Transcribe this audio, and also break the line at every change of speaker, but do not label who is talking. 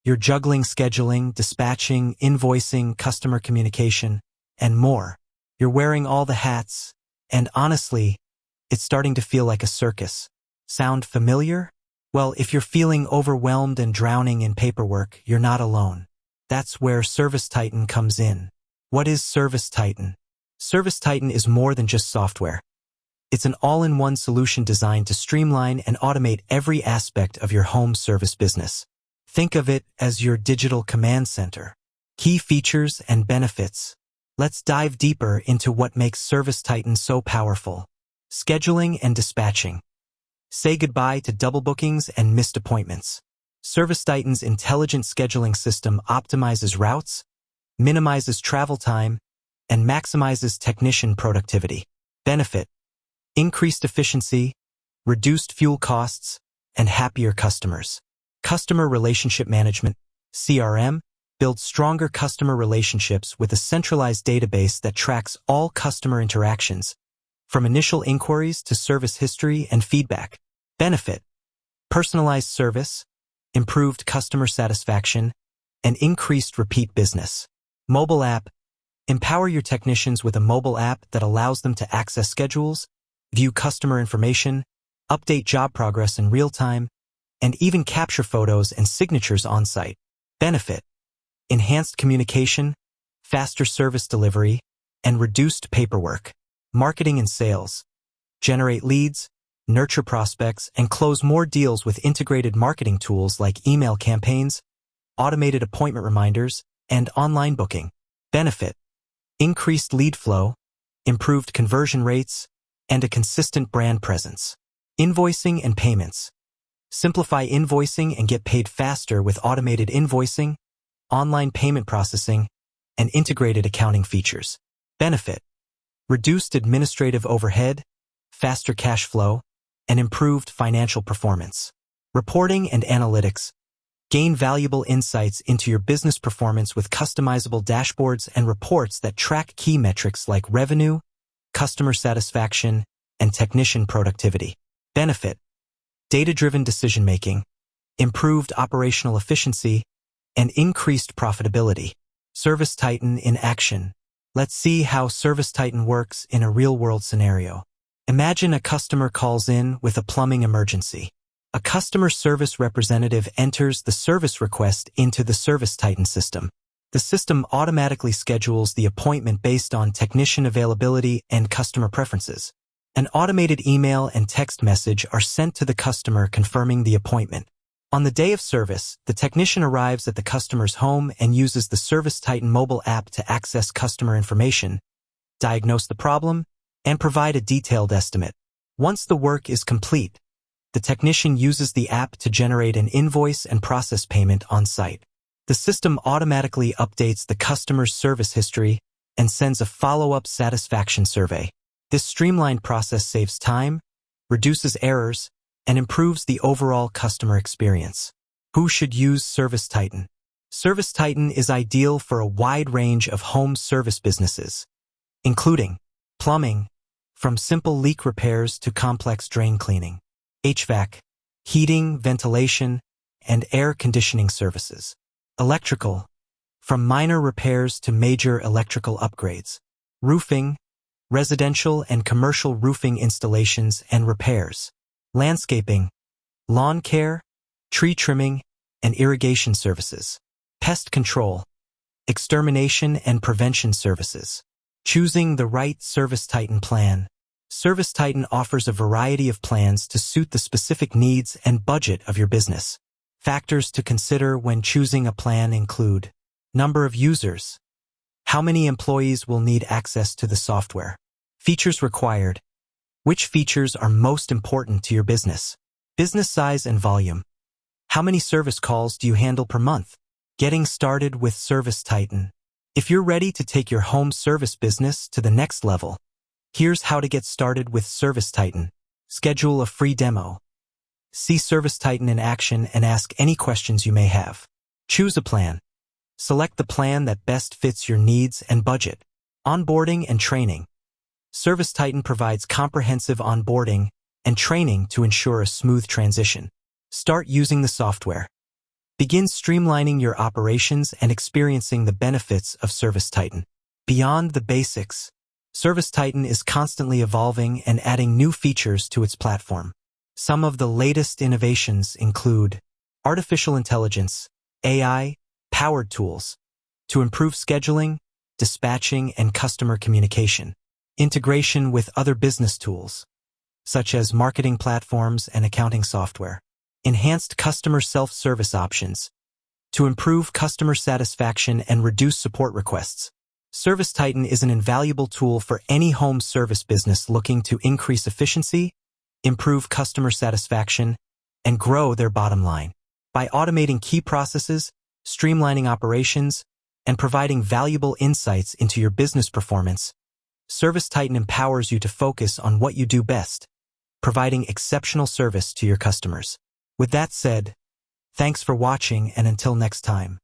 You're juggling scheduling, dispatching, invoicing, customer communication, and more. You're wearing all the hats, and honestly, it's starting to feel like a circus. Sound familiar? Well, if you're feeling overwhelmed and drowning in paperwork, you're not alone. That's where ServiceTitan comes in. What is ServiceTitan? ServiceTitan is more than just software. It's an all-in-one solution designed to streamline and automate every aspect of your home service business. Think of it as your digital command center. Key features and benefits. Let's dive deeper into what makes ServiceTitan so powerful. Scheduling and dispatching. Say goodbye to double bookings and missed appointments. ServiceTitan's intelligent scheduling system optimizes routes, minimizes travel time, and maximizes technician productivity. Benefit: increased efficiency, reduced fuel costs, and happier customers. Customer Relationship Management, CRM, builds stronger customer relationships with a centralized database that tracks all customer interactions, from initial inquiries to service history and feedback. Benefit: personalized service, improved customer satisfaction, and increased repeat business. Mobile app: empower your technicians with a mobile app that allows them to access schedules, view customer information, update job progress in real time, and even capture photos and signatures on-site. Benefit: enhanced communication, faster service delivery, and reduced paperwork. Marketing and sales: generate leads, nurture prospects, and close more deals with integrated marketing tools like email campaigns, automated appointment reminders, and online booking. Benefit: increased lead flow, improved conversion rates, and a consistent brand presence. Invoicing and payments: simplify invoicing and get paid faster with automated invoicing, online payment processing, and integrated accounting features. Benefit: reduced administrative overhead, faster cash flow, and improved financial performance. Reporting and analytics: gain valuable insights into your business performance with customizable dashboards and reports that track key metrics like revenue, customer satisfaction, and technician productivity. Benefit: data-driven decision-making, improved operational efficiency, and increased profitability. ServiceTitan in action. Let's see how ServiceTitan works in a real-world scenario. Imagine a customer calls in with a plumbing emergency. A customer service representative enters the service request into the ServiceTitan system. The system automatically schedules the appointment based on technician availability and customer preferences. An automated email and text message are sent to the customer confirming the appointment. On the day of service, the technician arrives at the customer's home and uses the ServiceTitan mobile app to access customer information, diagnose the problem, and provide a detailed estimate. Once the work is complete, the technician uses the app to generate an invoice and process payment on site. The system automatically updates the customer's service history and sends a follow-up satisfaction survey. This streamlined process saves time, reduces errors, and improves the overall customer experience. Who should use ServiceTitan? ServiceTitan is ideal for a wide range of home service businesses, including plumbing, from simple leak repairs to complex drain cleaning, HVAC, heating, ventilation, and air conditioning services, electrical, from minor repairs to major electrical upgrades, roofing, residential and commercial roofing installations and repairs, landscaping, lawn care, tree trimming, and irrigation services, pest control, extermination and prevention services. Choosing the right ServiceTitan plan. ServiceTitan offers a variety of plans to suit the specific needs and budget of your business. Factors to consider when choosing a plan include number of users, how many employees will need access to the software, features required, which features are most important to your business, business size and volume, how many service calls do you handle per month. Getting started with ServiceTitan. If you're ready to take your home service business to the next level, here's how to get started with ServiceTitan. Schedule a free demo. See ServiceTitan in action and ask any questions you may have. Choose a plan. Select the plan that best fits your needs and budget. Onboarding and training. ServiceTitan provides comprehensive onboarding and training to ensure a smooth transition. Start using the software. Begin streamlining your operations and experiencing the benefits of ServiceTitan. Beyond the basics, ServiceTitan is constantly evolving and adding new features to its platform. Some of the latest innovations include artificial intelligence, AI-powered tools to improve scheduling, dispatching, and customer communication, integration with other business tools, such as marketing platforms and accounting software, enhanced customer self-service options to improve customer satisfaction and reduce support requests. ServiceTitan is an invaluable tool for any home service business looking to increase efficiency, improve customer satisfaction, and grow their bottom line. By automating key processes, streamlining operations, and providing valuable insights into your business performance, ServiceTitan empowers you to focus on what you do best, providing exceptional service to your customers. With that said, thanks for watching, and until next time.